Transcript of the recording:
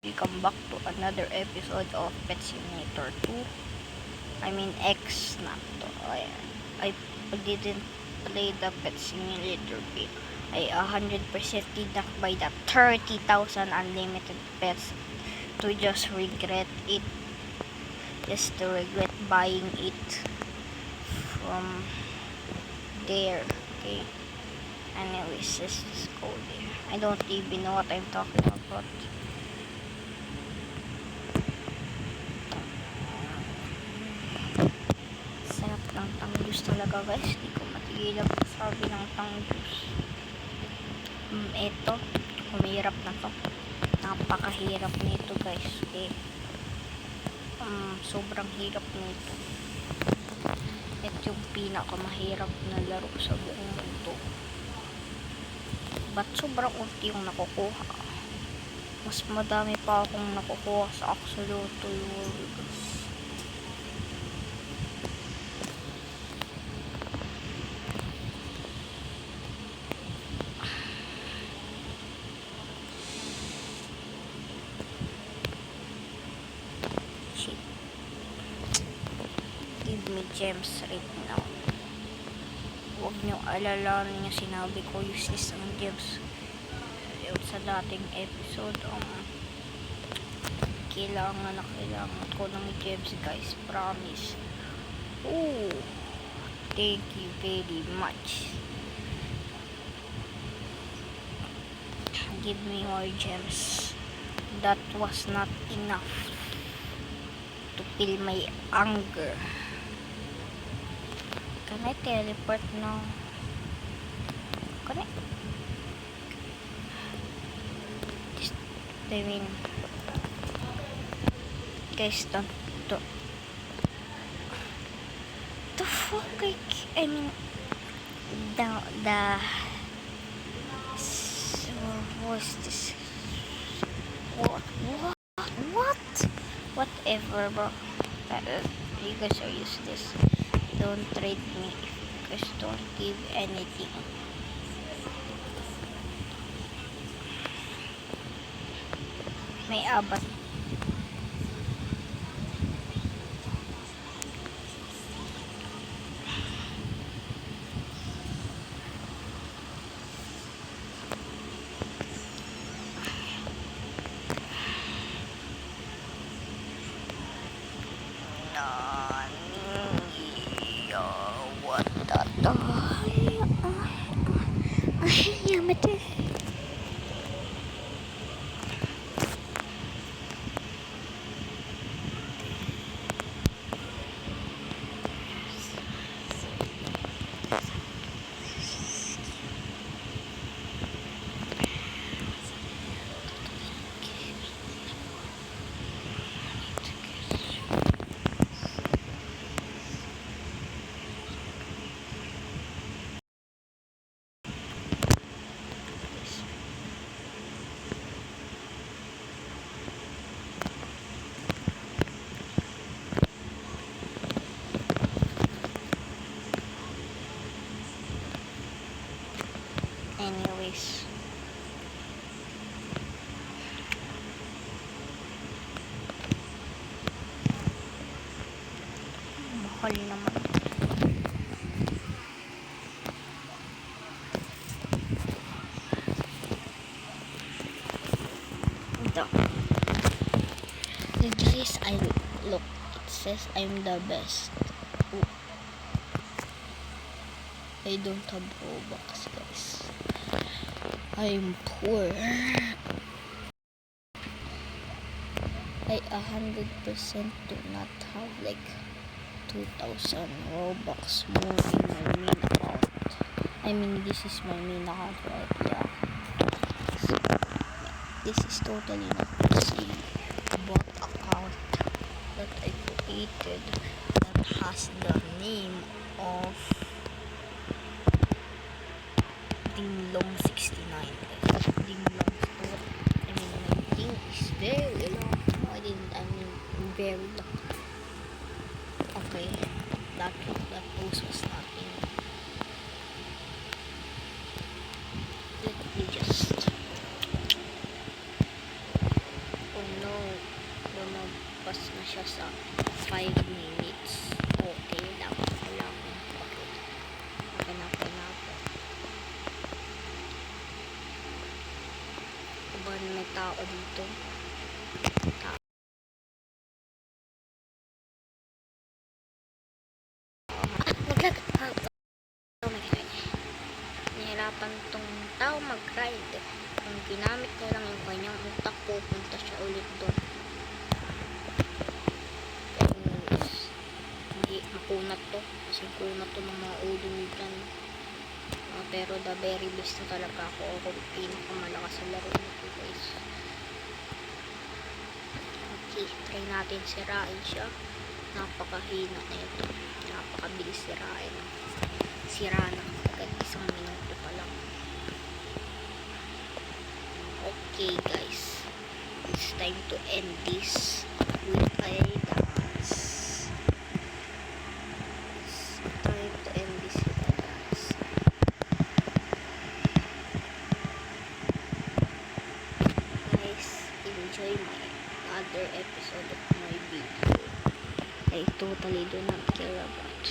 Welcome back to another episode of Pet Simulator 2. I mean X na to. I didn't play the Pet Simulator bit. I 100% did not buy the 30,000 unlimited pets to just regret it. Just to regret buying it from there. Okay. Anyways, let's just go there. I don't even know what I'm talking about. Sarap ng tang-juice talaga guys. Di ko matigilan sabi ng tang-juice. Eto. Humirap na to. Napakahirap nito guys. Okay. Sobrang hirap nito. Ito yung pinakamahirap na laro sa buong mundo. Ba't sobrang unti yung nakukuha? Mas madami pa akong nakukuha sa Axolotl World. Shit. Give me gems right now. Huwag nyo alalahanin yung sinabi ko, useless ang gems. Yun sa dating episode, kailangan ko ng gems guys, promise. Oh, thank you very much. Give me more gems. That was not enough to fill my anger. Can I teleport now? Can I? I mean, guys, don't. The fuck? I mean, what's this? What? Whatever, bro. You guys are useless. Don't trade me if you guys don't give anything. May abat. What the Yamete. Anyways, mahal naman. This I look. It says I'm the best. Ooh. I don't have Robux, guys. I'm poor. I 100% do not have like 2,000 Robux more in my main account. I mean, this is my main account, right? Yeah. So, this is totally not the same bot account that I created that has the name of Dinglong 69. Dinglong store. I mean, my thing is very long. I mean, very long. Okay, that post was nothing. Let me just. Oh no. lumalagpas na siya sa 5 minutes. Okay lang. Wala akong pakinapin. Diba may tao dito? Oh my god. Nahirapan tong tao mag-ride. Kung ginamit niya lang yung kanyang utak, pupunta siya ulit doon. Hindi makunat to. Kasi kunat to ng mga ulo dyan. Pero the very best na talaga ako. Ako pinakamalakas sa laro nito guys. Okay, try natin sirain siya. Napakahina na ito. Napakabilis sirain. Sira na agad 1 minuto pa lang. Okay guys, it's time to end this with a dance. It's time to end this with a dance. Guys, enjoy my other episode of my video. I totally do not care about